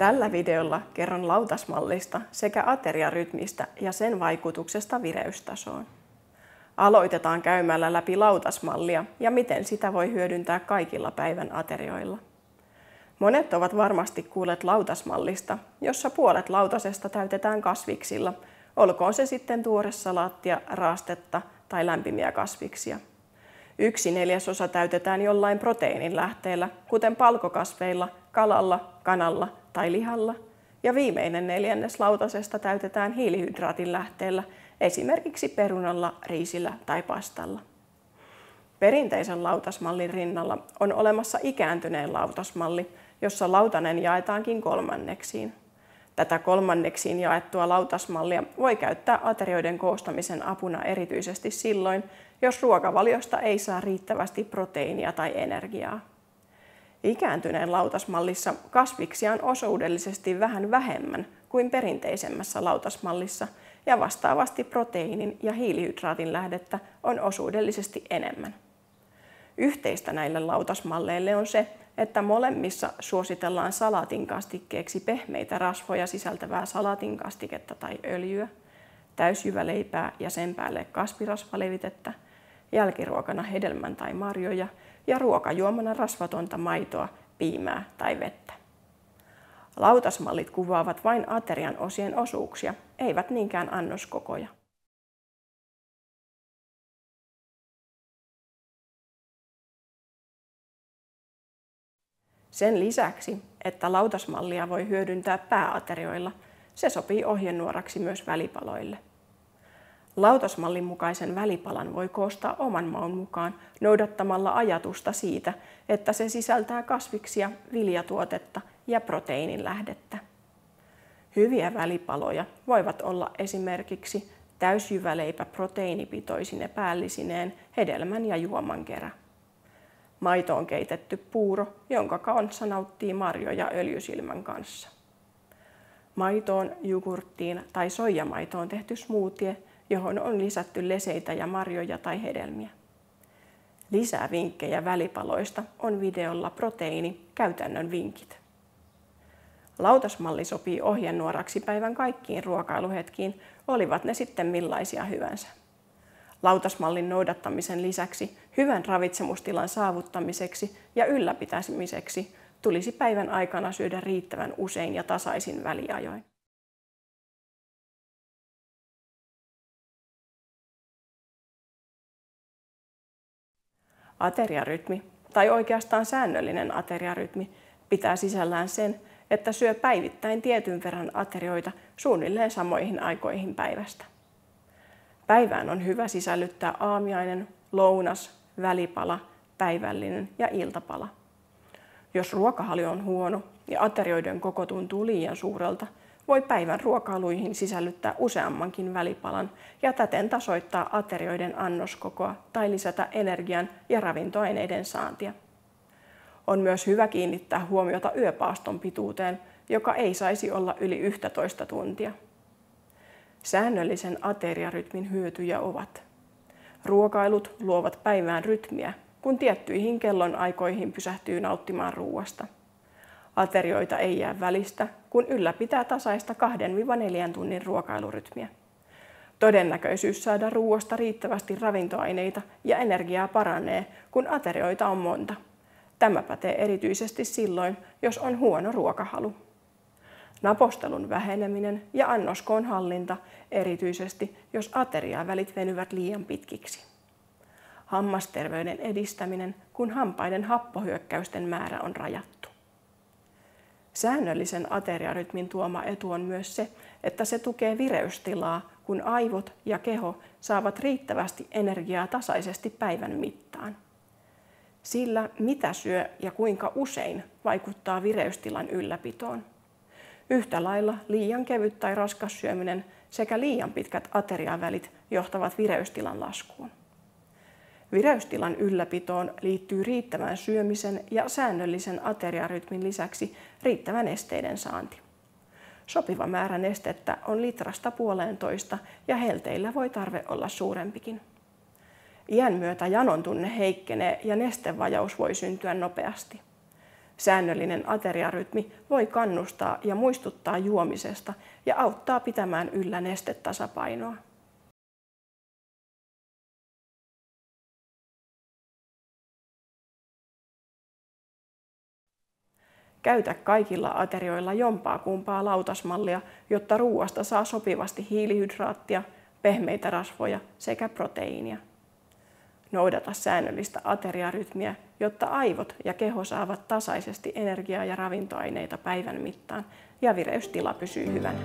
Tällä videolla kerron lautasmallista sekä ateriarytmistä ja sen vaikutuksesta vireystasoon. Aloitetaan käymällä läpi lautasmallia ja miten sitä voi hyödyntää kaikilla päivän aterioilla. Monet ovat varmasti kuulleet lautasmallista, jossa puolet lautasesta täytetään kasviksilla, olkoon se sitten tuoresalaattia, raastetta tai lämpimiä kasviksia. 1/4 täytetään jollain proteiinin lähteellä, kuten palkokasveilla, kalalla, kanalla tai lihalla, ja viimeinen 1/4 lautasesta täytetään hiilihydraatin lähteellä, esimerkiksi perunalla, riisillä tai pastalla. Perinteisen lautasmallin rinnalla on olemassa ikääntyneen lautasmalli, jossa lautanen jaetaankin kolmanneksiin. Tätä kolmanneksiin jaettua lautasmallia voi käyttää aterioiden koostamisen apuna erityisesti silloin, jos ruokavaliosta ei saa riittävästi proteiinia tai energiaa. Ikääntyneen lautasmallissa kasviksia on osuudellisesti vähän vähemmän kuin perinteisemmässä lautasmallissa, ja vastaavasti proteiinin ja hiilihydraatin lähdettä on osuudellisesti enemmän. Yhteistä näille lautasmalleille on se, että molemmissa suositellaan salaatin kastikkeeksi pehmeitä rasvoja sisältävää salatinkastiketta tai öljyä, täysjyväleipää ja sen päälle kasvirasvalevitettä, jälkiruokana hedelmän tai marjoja ja ruokajuomana rasvatonta maitoa, piimää tai vettä. Lautasmallit kuvaavat vain aterian osien osuuksia, eivät niinkään annoskokoja. Sen lisäksi, että lautasmallia voi hyödyntää pääaterioilla, se sopii ohjenuoraksi myös välipaloille. Lautasmallin mukaisen välipalan voi koostaa oman maun mukaan noudattamalla ajatusta siitä, että se sisältää kasviksia, viljatuotetta ja proteiinin lähdettä. Hyviä välipaloja voivat olla esimerkiksi täysjyväleipä proteiinipitoisine päällisineen hedelmän ja juoman kerä. Maitoon keitetty puuro, jonka kanssa nauttii marjoja öljysilmän kanssa. Maitoon, jogurttiin tai soijamaitoon tehty smoothie, johon on lisätty leseitä ja marjoja tai hedelmiä. Lisää vinkkejä välipaloista on videolla Proteiini, käytännön vinkit. Lautasmalli sopii ohjenuoraksi päivän kaikkiin ruokailuhetkiin, olivat ne sitten millaisia hyvänsä. Lautasmallin noudattamisen lisäksi hyvän ravitsemustilan saavuttamiseksi ja ylläpitämiseksi tulisi päivän aikana syödä riittävän usein ja tasaisin väliajoin. Ateriarytmi, tai oikeastaan säännöllinen ateriarytmi, pitää sisällään sen, että syö päivittäin tietyn verran aterioita suunnilleen samoihin aikoihin päivästä. Päivään on hyvä sisällyttää aamiainen, lounas, välipala, päivällinen ja iltapala. Jos ruokahalio on huono ja aterioiden koko tuntuu liian suurelta, voi päivän ruokailuihin sisällyttää useammankin välipalan ja täten tasoittaa aterioiden annoskokoa tai lisätä energian ja ravintoaineiden saantia. On myös hyvä kiinnittää huomiota yöpaaston pituuteen, joka ei saisi olla yli 11 tuntia. Säännöllisen ateriarytmin hyötyjä ovat: ruokailut luovat päivään rytmiä, kun tiettyihin kellonaikoihin pysähtyy nauttimaan ruuasta. Aterioita ei jää välistä, kun ylläpitää tasaista 2-4 tunnin ruokailurytmiä. Todennäköisyys saada ruuasta riittävästi ravintoaineita ja energiaa paranee, kun aterioita on monta. Tämä pätee erityisesti silloin, jos on huono ruokahalu. Napostelun väheneminen ja annoskoon hallinta, erityisesti jos ateriavälit venyvät liian pitkiksi. Hammasterveyden edistäminen, kun hampaiden happohyökkäysten määrä on rajattu. Säännöllisen ateriarytmin tuoma etu on myös se, että se tukee vireystilaa, kun aivot ja keho saavat riittävästi energiaa tasaisesti päivän mittaan. Sillä mitä syö ja kuinka usein vaikuttaa vireystilan ylläpitoon. Yhtä lailla liian kevyt tai raskas syöminen sekä liian pitkät ateriavälit johtavat vireystilan laskuun. Vireystilan ylläpitoon liittyy riittävän syömisen ja säännöllisen ateriarytmin lisäksi riittävä nesteiden saanti. Sopiva määrä nestettä on litrasta 1,5 ja helteillä voi tarve olla suurempikin. Iän myötä janon tunne heikkenee ja nestevajaus voi syntyä nopeasti. Säännöllinen ateriarytmi voi kannustaa ja muistuttaa juomisesta ja auttaa pitämään yllä nestetasapainoa. Käytä kaikilla aterioilla jompaa kumpaa lautasmallia, jotta ruoasta saa sopivasti hiilihydraattia, pehmeitä rasvoja sekä proteiinia. Noudata säännöllistä ateriarytmiä, jotta aivot ja keho saavat tasaisesti energiaa ja ravintoaineita päivän mittaan ja vireystila pysyy hyvänä.